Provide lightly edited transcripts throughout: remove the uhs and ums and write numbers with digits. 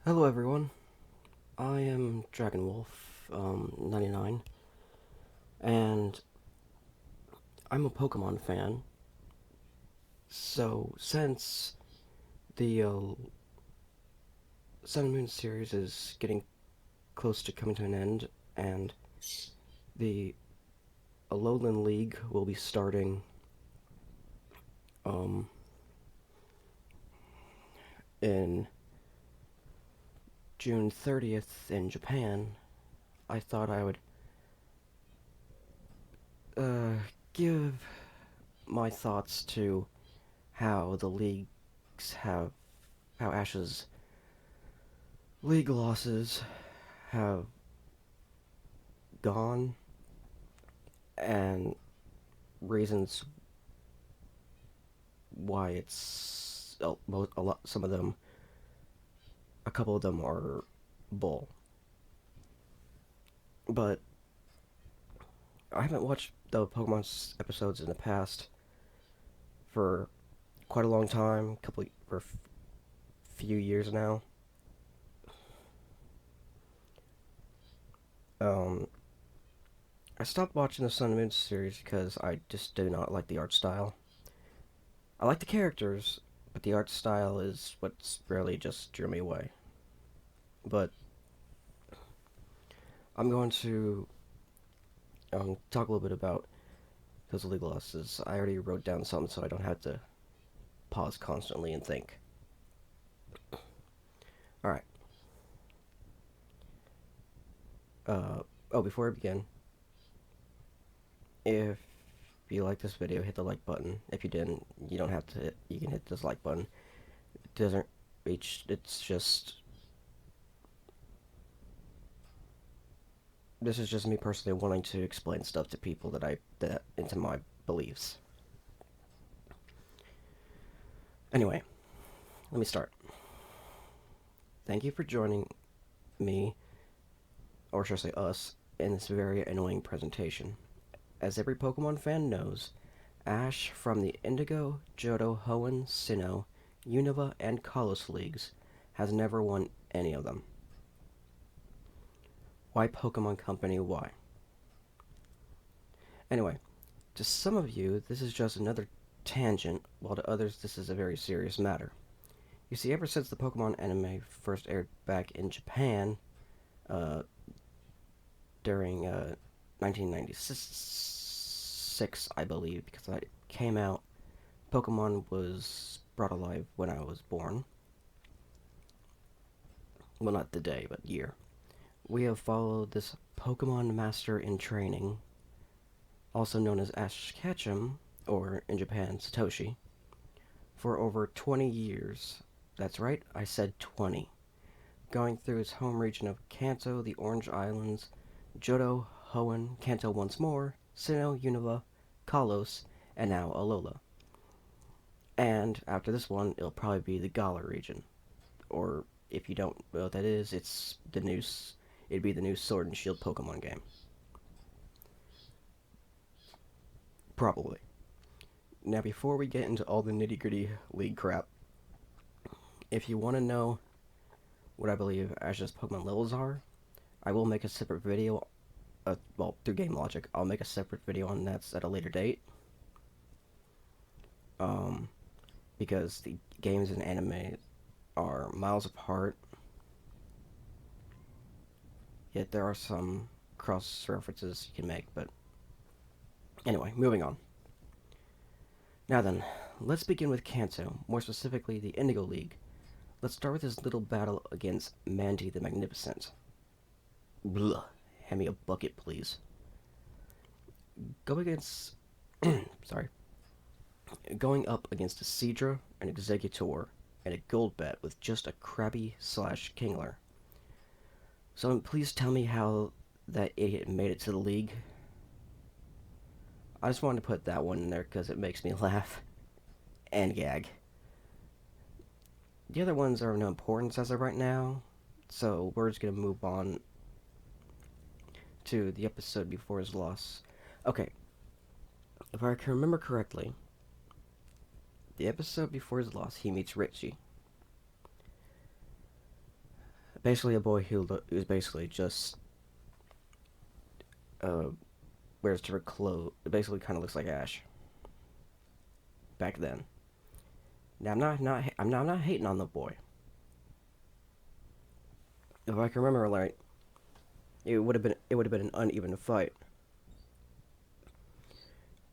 Hello everyone, I am Dragon-Wolf, 99, and I'm a Pokemon fan, so since the Sun and Moon series is getting close to coming to an end, and the Alolan League will be starting, um, in June 30th in Japan, I thought I would, uh, give my thoughts to how the leagues have, how Ash's league losses have gone, and reasons why it's a lot. Some of them, a couple of them are bull. But I haven't watched the Pokemon episodes in the past for quite a long time, couple for few years now. Um, I stopped watching the Sun and Moon series because I just do not like the art style. I like the characters, but the art style is what's really just drew me away. But I'm going to talk a little bit about those legal losses. I already wrote down some so I don't have to pause constantly and think. Alright. Before I begin, if you like this video, hit the like button. If you didn't, you don't have to you can hit the dislike button. It doesn't reach, it's just, this is just me personally wanting to explain stuff to people that into my beliefs. Anyway, let me start. Thank you for joining me, or should I say us, in this very annoying presentation. As every Pokemon fan knows, Ash from the Indigo, Johto, Hoenn, Sinnoh, Unova, and Kalos leagues has never won any of them. Why Pokemon Company? Why? Anyway, to some of you, this is just another tangent, while to others, this is a very serious matter. You see, ever since the Pokemon anime first aired back in Japan, uh, during 1996, I believe, because it came out, Pokemon was brought alive when I was born. Well, not the day, but year. We have followed this Pokemon Master in Training, also known as Ash Ketchum, or in Japan, Satoshi, for over 20 years. That's right, I said 20. Going through his home region of Kanto, the Orange Islands, Johto, Hoenn, Kanto once more, Sinnoh, Unova, Kalos, and now Alola. And after this one, it'll probably be the Galar region. Or, if you don't know what that is, it'd be the new Sword and Shield Pokemon game. Probably. Now, before we get into all the nitty gritty league crap, if you want to know what I believe Ash's Pokemon levels are, I will make a separate video. Through Game Logic, I'll make a separate video on that at a later date. Because the games and anime are miles apart, yet there are some cross references you can make, but anyway, moving on. Now then, let's begin with Kanto, more specifically the Indigo League. Let's start with his little battle against Mandy the Magnificent. Blah. Hand me a bucket, please. Go against... sorry. Going up against a Seadra, an Executor, and a Golbat with just a Krabby/Kingler. Someone please tell me how that idiot made it to the league. I just wanted to put that one in there because it makes me laugh and gag. The other ones are of no importance as of right now, so we're just going to move on to the episode before his loss. Okay, if I can remember correctly, the episode before his loss, he meets Richie. Basically, a boy who's basically just uh, wears different clothes. It basically kind of looks like Ash back then. Now I'm not hating on the boy. If I can remember right, it would have been an uneven fight.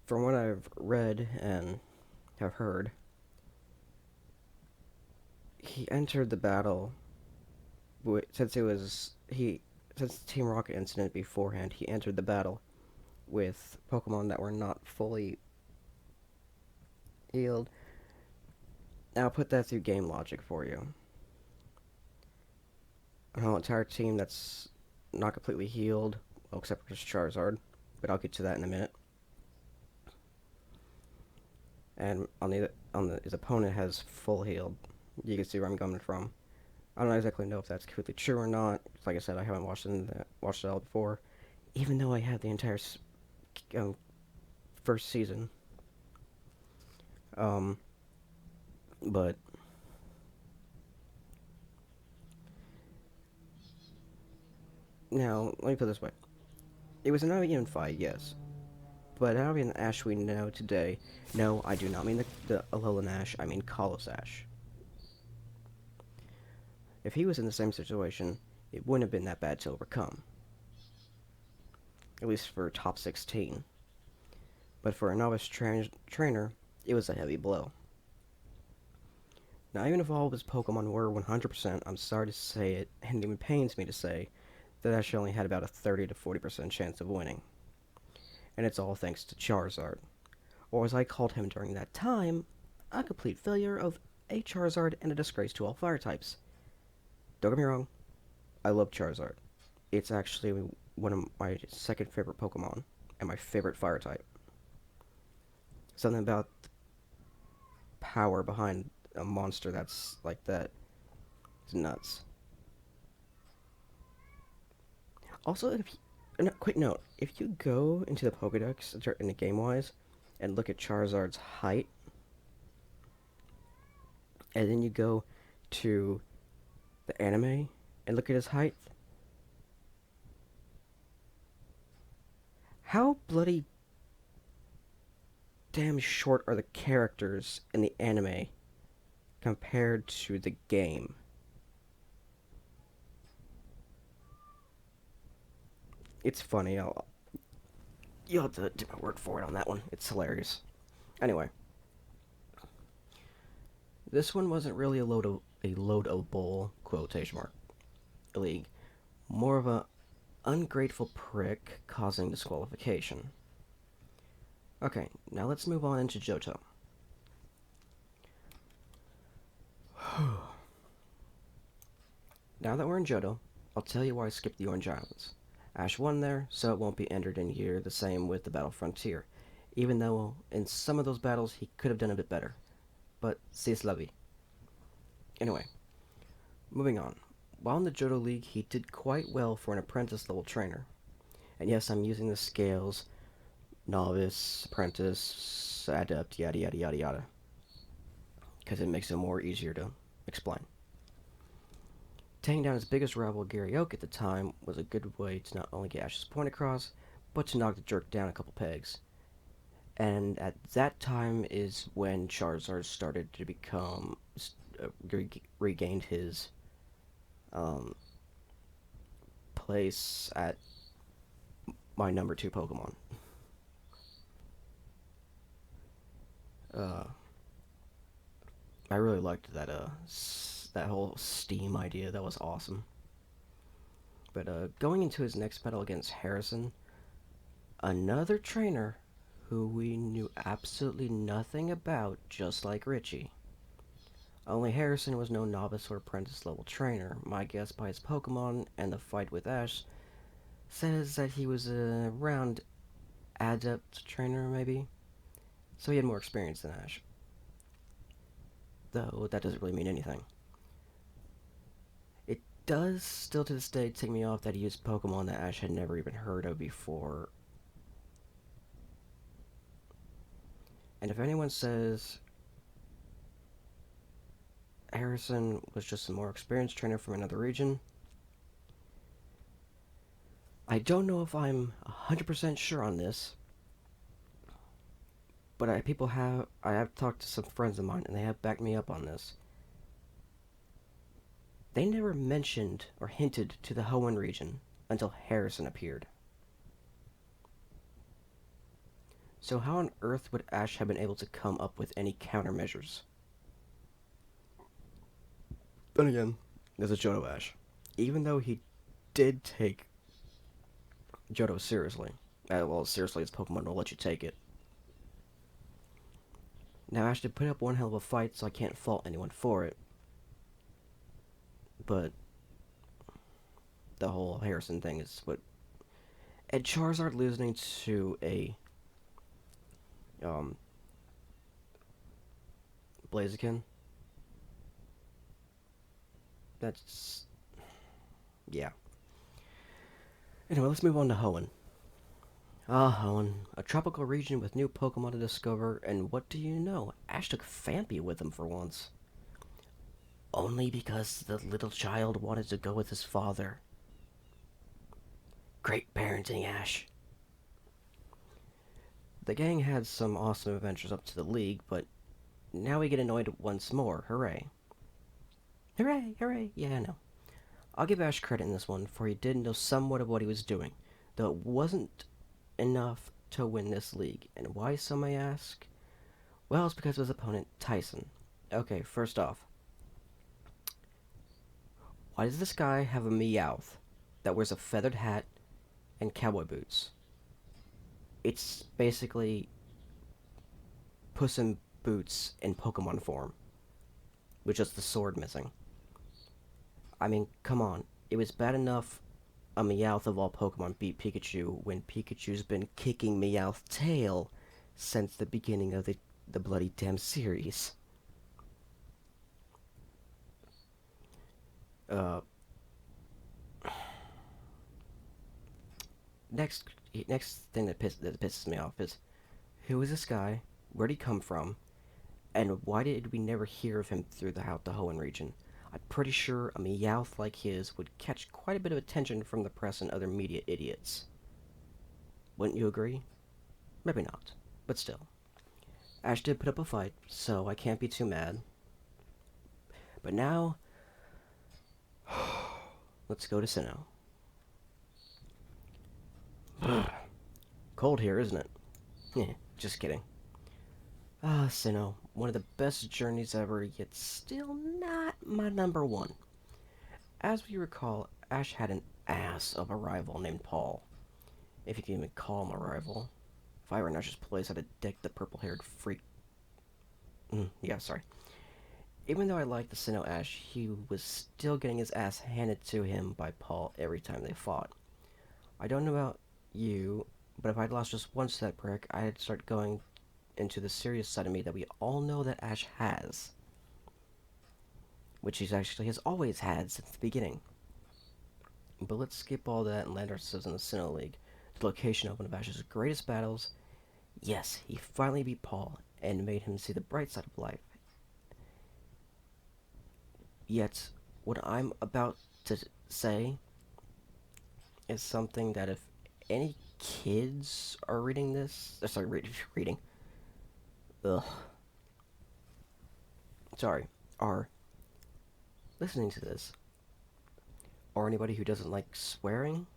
From what I've read and have heard, he entered the battle since it was he since the Team Rocket incident beforehand. He entered the battle with Pokemon that were not fully healed. Now I'll put that through game logic for you. A whole entire team that's not completely healed, well, except for just Charizard, but I'll get to that in a minute. And his opponent has full healed. You can see where I'm coming from. I don't exactly know if that's completely true or not. Like I said, I haven't watched it all before, even though I have the entire um, first season. Um, but now let me put it this way: it was an uneven fight, yes, but Abby and Ash we know today. No, I do not mean the Alolan Ash. I mean Kalos Ash. If he was in the same situation, it wouldn't have been that bad to overcome, at least for top 16. But for a novice trainer, it was a heavy blow. Now, even if all of his Pokemon were 100%, I'm sorry to say it, and it even pains me to say, that Ash only had about a 30 to 40% chance of winning. And it's all thanks to Charizard, or as I called him during that time, a complete failure of a Charizard and a disgrace to all fire types. Don't get me wrong, I love Charizard. It's actually one of my second favorite Pokemon, and my favorite fire type. Something about the power behind a monster that's like that is nuts. Also, quick note: if you go into the Pokedex in the game wise and look at Charizard's height, and then you go to the anime and look at his height, how bloody damn short are the characters in the anime compared to the game? It's funny. You'll have to take my word for it on that one. It's hilarious. Anyway, this one wasn't really a loadable quotation mark league. More of a ungrateful prick causing disqualification. Okay, now let's move on into Johto. Now that we're in Johto, I'll tell you why I skipped the Orange Islands. Ash won there, so it won't be entered in here the same with the Battle Frontier, even though in some of those battles he could have done a bit better. But c'est la vie. Anyway, moving on. While in the Johto League, he did quite well for an apprentice level trainer. And yes, I'm using the scales novice, apprentice, adept, yada yada yada yada, because it makes it more easier to explain. Taking down his biggest rival, Gary Oak, at the time was a good way to not only get Ash's point across, but to knock the jerk down a couple pegs. And at that time is when Charizard started to become regained his place at my number 2 Pokemon. Uh, I really liked that whole Steam idea. That was awesome. But going into his next battle against Harrison, another trainer who we knew absolutely nothing about, just like Richie. Only Harrison was no novice or apprentice level trainer. My guess by his Pokemon and the fight with Ash says that he was a round adept trainer, maybe. So he had more experience than Ash. Though that doesn't really mean anything. It does still to this day tick me off that he used Pokemon that Ash had never even heard of before. And if anyone says Harrison was just a more experienced trainer from another region, I don't know if I'm 100% sure on this, but I have talked to some friends of mine and they have backed me up on this. They never mentioned or hinted to the Hoenn region until Harrison appeared. So how on earth would Ash have been able to come up with any countermeasures? Then again, there's a Johto Ash. Even though he did take Johto seriously, well, as seriously as Pokemon will let you take it. Now Ash did put up one hell of a fight, so I can't fault anyone for it. But the whole Harrison thing is what. And Charizard losing to a um, Blaziken. That's yeah. Anyway, let's move on to Hoenn. Ah, Hoenn, a tropical region with new Pokemon to discover, and what do you know? Ash took Fampy with him for once. Only because the little child wanted to go with his father. Great parenting, Ash. The gang had some awesome adventures up to the League, but now we get annoyed once more. Hooray. Hooray, hooray. Yeah, I know. I'll give Ash credit in this one, for he did know somewhat of what he was doing, though it wasn't enough to win this league. And why, some may ask? Well, it's because of his opponent, Tyson. Okay, first off, why does this guy have a Meowth that wears a feathered hat and cowboy boots? It's basically Puss in Boots in Pokemon form, with just the sword missing. I mean, come on. It was bad enough a Meowth of all Pokemon beat Pikachu when Pikachu's been kicking Meowth's tail since the beginning of the bloody damn series. Uh, next, next thing that pisses me off is, who is this guy? Where'd he come from? And why did we never hear of him through the Hoenn region? I'm pretty sure a Meowth like his would catch quite a bit of attention from the press and other media idiots. Wouldn't you agree? Maybe not, but still. Ash did put up a fight, so I can't be too mad. But now, let's go to Sinnoh. Cold here, isn't it? Yeah, just kidding. Ah, Sinnoh, one of the best journeys ever, yet still not my number one. As we recall, Ash had an ass of a rival named Paul. If you can even call him a rival. If I were in Ash's place, I'd have decked the purple-haired freak. Yeah, sorry. Even though I liked the Sinnoh Ash, he was still getting his ass handed to him by Paul every time they fought. I don't know about you, but if I'd lost just one set prick, I'd start going into the serious side of me that we all know that Ash has. Which he actually has always had since the beginning. But let's skip all that and land ourselves in the Sinnoh League, the location of one of Ash's greatest battles. Yes, he finally beat Paul and made him see the bright side of life. Yet, what I'm about to say is something that if any kids are reading this, reading, ugh, sorry, are listening to this, or anybody who doesn't like swearing,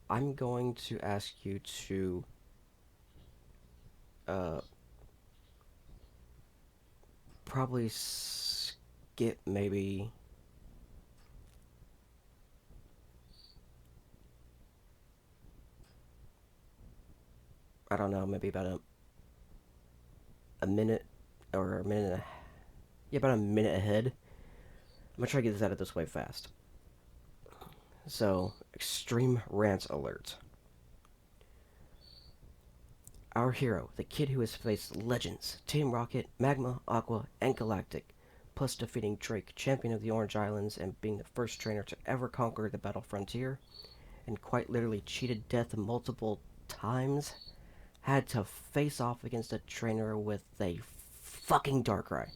I'm going to ask you to probably skip maybe I don't know, maybe about a minute or a minute and a, yeah, about a minute ahead. I'm gonna try to get this out of this way fast. So, extreme rant alert. Our hero, the kid who has faced legends, Team Rocket, Magma, Aqua, and Galactic, plus defeating Drake, champion of the Orange Islands, and being the first trainer to ever conquer the Battle Frontier, and quite literally cheated death multiple times, had to face off against a trainer with a fucking Darkrai.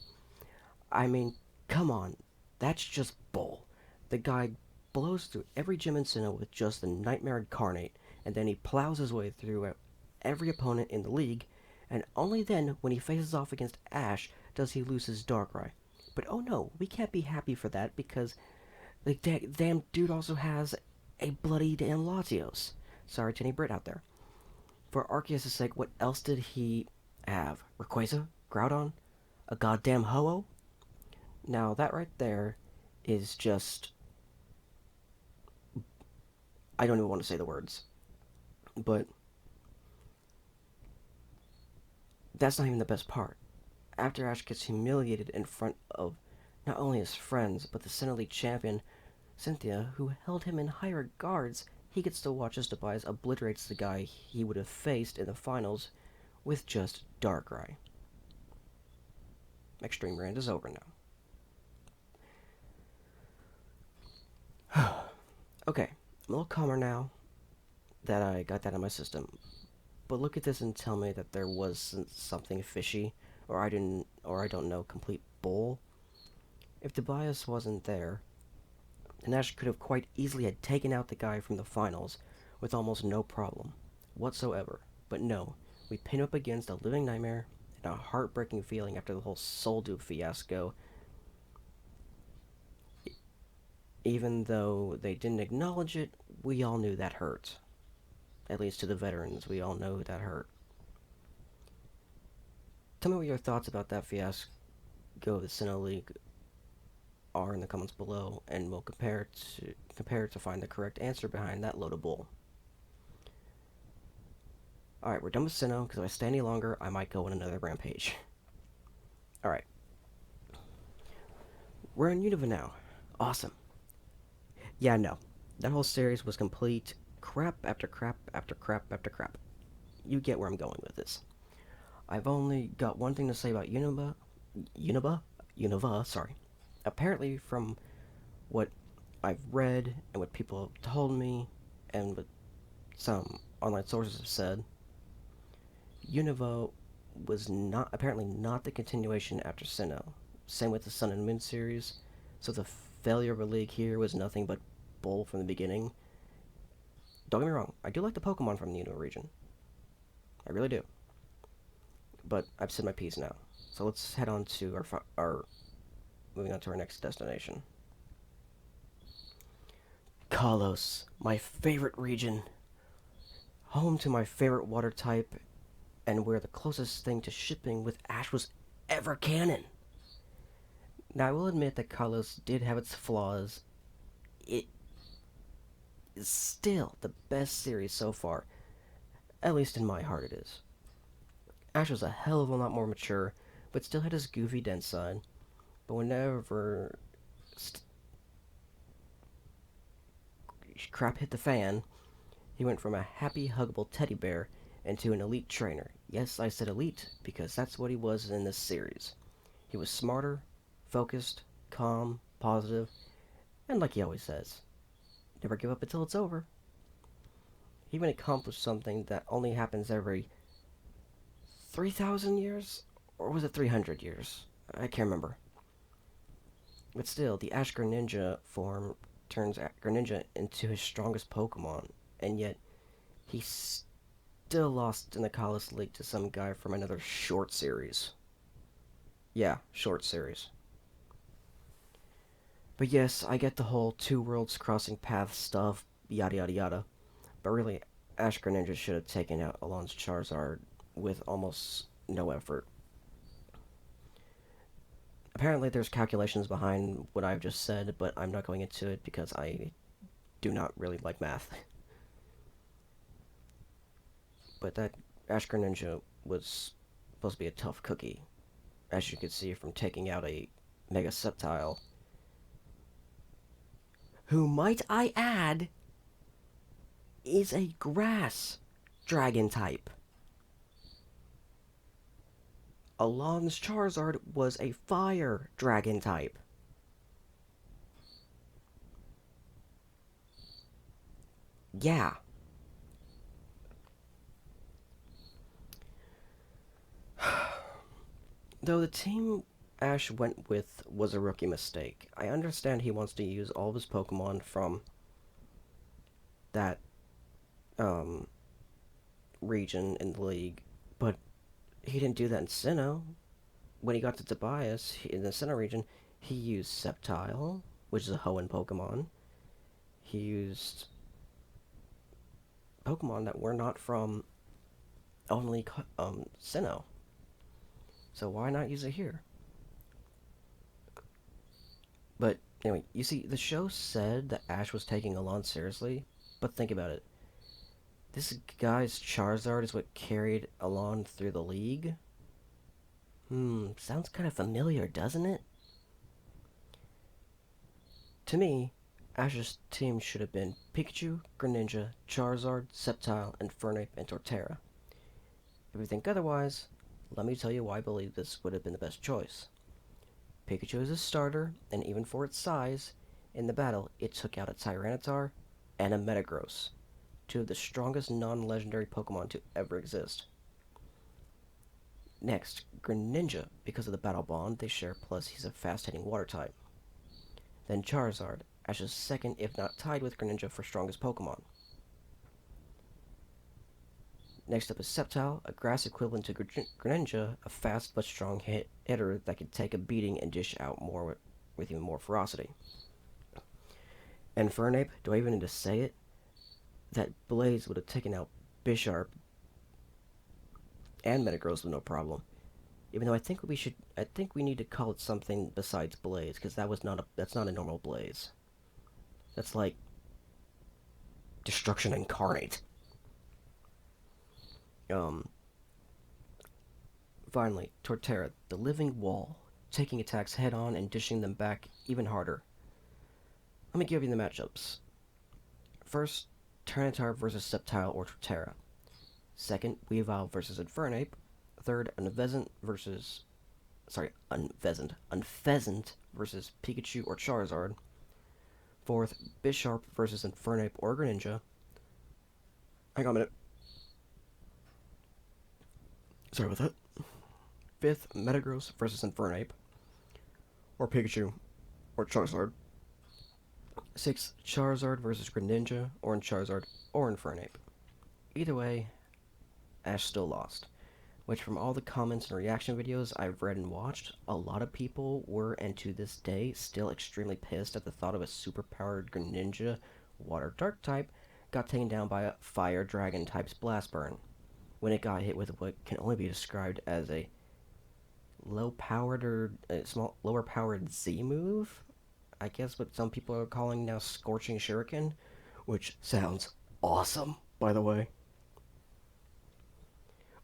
I mean, come on, that's just bull. The guy blows through every gym in Sinnoh with just the Nightmare Incarnate, and then he plows his way through every opponent in the league, and only then, when he faces off against Ash, does he lose his Darkrai. But oh no, we can't be happy for that because the damn dude also has a bloody damn Latios. Sorry to any Brit out there. For Arceus' sake, what else did he have? Rayquaza? Groudon? A goddamn Ho-Oh? Now, that right there is just... I don't even want to say the words. But that's not even the best part. After Ash gets humiliated in front of not only his friends, but the Sinnoh League champion, Cynthia, who held him in high regards, he gets to watch as Tobias obliterates the guy he would have faced in the finals with just Darkrai. Extreme Rant is over now. Okay, I'm a little calmer now that I got that in my system. But look at this and tell me that there was something fishy, or I don't know, complete bull. If Tobias wasn't there, then Ash could have quite easily had taken out the guy from the finals with almost no problem whatsoever. But no, we pin him up against a living nightmare and a heartbreaking feeling after the whole Soldu fiasco. Even though they didn't acknowledge it, we all knew that hurt. At least to the veterans, we all know that hurt. Tell me what your thoughts about that fiasco of the Sinnoh League are in the comments below, and we'll compare to find the correct answer behind that load of bull. Alright, we're done with Sinnoh, because if I stay any longer, I might go on another rampage. Alright. We're in Unova now. Awesome. Yeah, no. That whole series was complete crap after crap after crap after crap. You get where I'm going with this. I've only got one thing to say about Unova, sorry. Apparently, from what I've read and what people have told me, and what some online sources have said, Unova was apparently not the continuation after Sinnoh. Same with the Sun and Moon series, so the failure of a league here was nothing but bull from the beginning. Don't get me wrong, I do like the Pokemon from the Unova region. I really do. But I've said my piece now. So let's head on to moving on to our next destination. Kalos, my favorite region. Home to my favorite water type, and where the closest thing to shipping with Ash was ever canon. Now, I will admit that Kalos did have its flaws. It is still the best series so far. At least in my heart it is. Ash was a hell of a lot more mature, but still had his goofy dense side. But whenever crap hit the fan, he went from a happy, huggable teddy bear into an elite trainer. Yes, I said elite, because that's what he was in this series. He was smarter, focused, calm, positive, and like he always says, never give up until it's over. He even accomplished something that only happens every 3,000 years? Or was it 300 years? I can't remember. But still, the Ash Greninja form turns Greninja into his strongest Pokemon, and yet he still lost in the Kalos League to some guy from another short series. Yeah, short series. But yes, I get the whole two worlds crossing paths stuff, yada yada yada. But really, Ash Greninja should have taken out Alon's Charizard with almost no effort. Apparently there's calculations behind what I've just said, but I'm not going into it because I do not really like math. But that Ash Greninja was supposed to be a tough cookie, as you can see from taking out a Mega Sceptile, who, might I add, is a grass dragon type. Alon's Charizard was a fire dragon type. Yeah. Though the team Ash went with was a rookie mistake. I understand he wants to use all of his Pokemon from that um, region in the league, but he didn't do that in Sinnoh. When he got to Tobias, in the Sinnoh region, he used Sceptile, which is a Hoenn Pokemon. He used Pokemon that were not from only Sinnoh. So why not use it here? But anyway, you see, the show said that Ash was taking Alon seriously, but think about it. This guy's Charizard is what carried Alon through the league? Sounds kind of familiar, doesn't it? To me, Ash's team should have been Pikachu, Greninja, Charizard, Sceptile, Infernape, and Torterra. If you think otherwise, let me tell you why I believe this would have been the best choice. Pikachu is a starter, and even for its size, in the battle it took out a Tyranitar and a Metagross, two of the strongest non-legendary Pokemon to ever exist. Next, Greninja, because of the battle bond they share, plus he's a fast-hitting water type. Then Charizard, Ash's second, if not tied with Greninja for strongest Pokemon. Next up is Sceptile, a grass equivalent to Greninja, a fast but strong hitter that can take a beating and dish out more with even more ferocity. And Infernape, do I even need to say it? That Blaze would have taken out Bisharp and Metagross with no problem. Even though I think we need to call it something besides Blaze, because that's not a normal Blaze. That's like Destruction Incarnate. Um, Finally, Torterra, the living wall, taking attacks head on and dishing them back even harder. Let me give you the matchups. First, Tyranitar versus Sceptile or Torterra. Second, Weavile versus Infernape. Third, Unfezant versus Unfezant versus Pikachu or Charizard. Fourth, Bisharp versus Infernape or Greninja. Hang on a minute. Sorry about that. Fifth, Metagross versus Infernape or Pikachu or Charizard. Sixth, Charizard versus Greninja or Charizard or Infernape. Either way, Ash still lost. Which, from all the comments and reaction videos I've read and watched, a lot of people were, and to this day, still extremely pissed at the thought of a superpowered Greninja Water Dark type got taken down by a Fire Dragon type's Blast Burn, when it got hit with what can only be described as a lower powered Z move. I guess what some people are calling now Scorching Shuriken, which sounds awesome, by the way.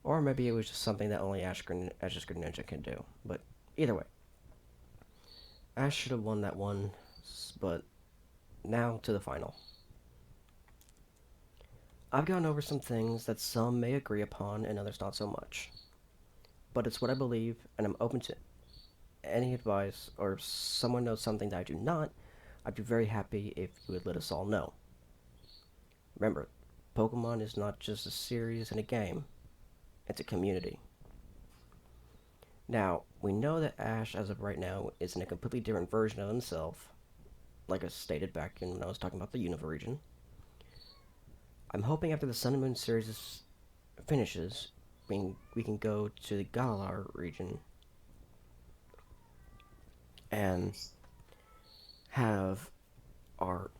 Or maybe it was just something that only Ash's Greninja can do. But either way, Ash should have won that one. But now to the final. I've gone over some things that some may agree upon and others not so much. But it's what I believe, and I'm open to any advice, or if someone knows something that I do not, I'd be very happy if you would let us all know. Remember, Pokemon is not just a series and a game, it's a community. Now, we know that Ash, as of right now, is in a completely different version of himself, like I stated back when I was talking about the Unova region. I'm hoping after the Sun and Moon series finishes, we can go to the Galar region and have our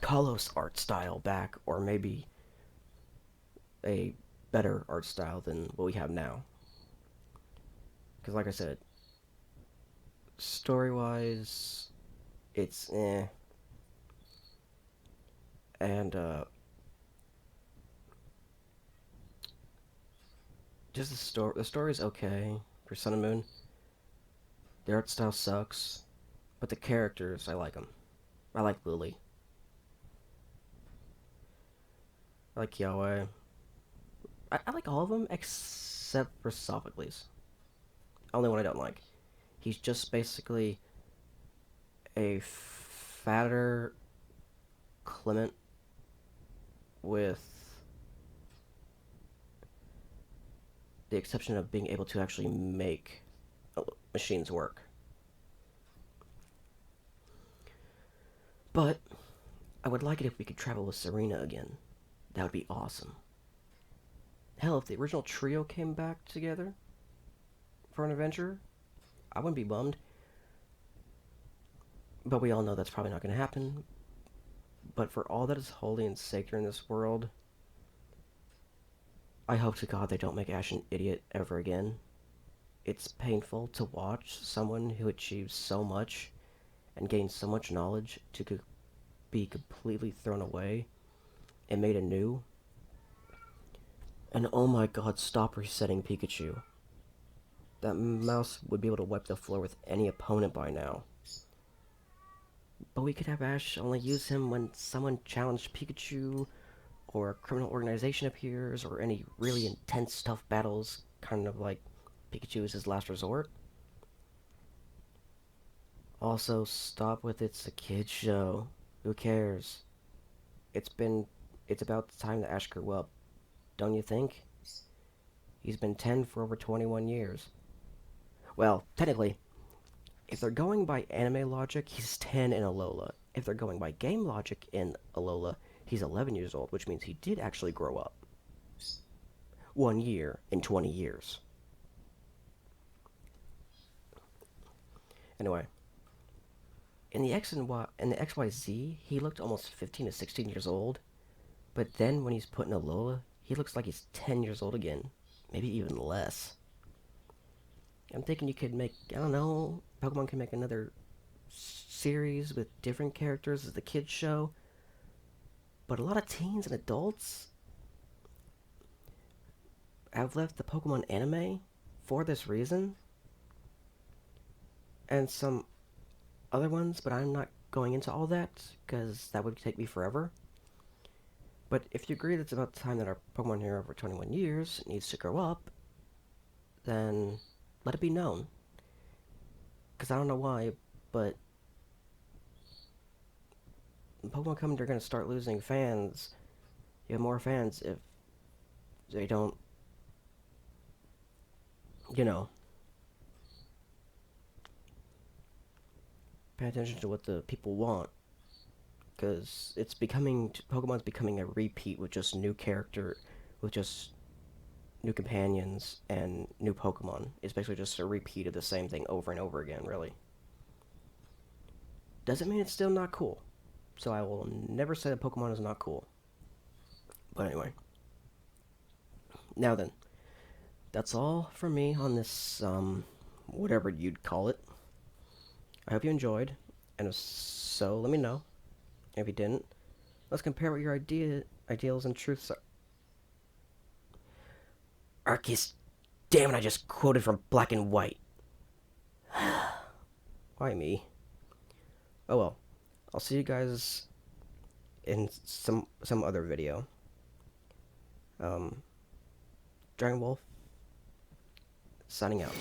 Kalos art style back, or maybe a better art style than what we have now. Because, like I said, story wise, it's eh. And, just the story's okay for Sun and Moon. The art style sucks, but the characters, I like them. I like Lily. I like Yahweh. I like all of them except for Sophocles. Only one I don't like. He's just basically a fatter Clement with the exception of being able to actually make machines work. But I would like it if we could travel with Serena again. That would be awesome. Hell, if the original trio came back together for an adventure, I wouldn't be bummed. But we all know that's probably not going to happen. But for all that is holy and sacred in this world, I hope to God they don't make Ash an idiot ever again. It's painful to watch someone who achieves so much and gains so much knowledge to be completely thrown away and made anew. And oh my god, stop resetting Pikachu. That mouse would be able to wipe the floor with any opponent by now. But we could have Ash only use him when someone challenged Pikachu, or a criminal organization appears, or any really intense, tough battles, kind of like Pikachu is his last resort. Also, stop with it's a kid show. Who cares? It's about time that Ash grew up, don't you think? He's been 10 for over 21 years. Well, technically, if they're going by anime logic, he's 10 in Alola. If they're going by game logic in Alola, he's 11 years old, which means he did actually grow up. 1 year in 20 years. Anyway, in the XYZ, he looked almost 15 to 16 years old, but then when he's put in Alola, he looks like he's 10 years old again, maybe even less. I'm thinking you could make, I don't know, Pokemon can make another series with different characters as the kids show, but a lot of teens and adults have left the Pokemon anime for this reason, and some other ones, but I'm not going into all that because that would take me forever. But if you agree that it's about time that our Pokemon hero for 21 years needs to grow up, then let it be known. Because I don't know why, but Pokemon Company are going to start losing fans. You have more fans if they don't, you know, pay attention to what the people want. Because Pokemon's becoming a repeat with just with just new companions and new Pokemon. It's basically just a repeat of the same thing over and over again, really. Doesn't mean it's still not cool. So I will never say that Pokemon is not cool. But anyway. Now then. That's all for me on this, whatever you'd call it. I hope you enjoyed. And if so, let me know. If you didn't, let's compare what your ideals and truths are. Arceus, damn it, I just quoted from Black and White. Why me? Oh well. I'll see you guys in some other video. Dragon Wolf, signing out.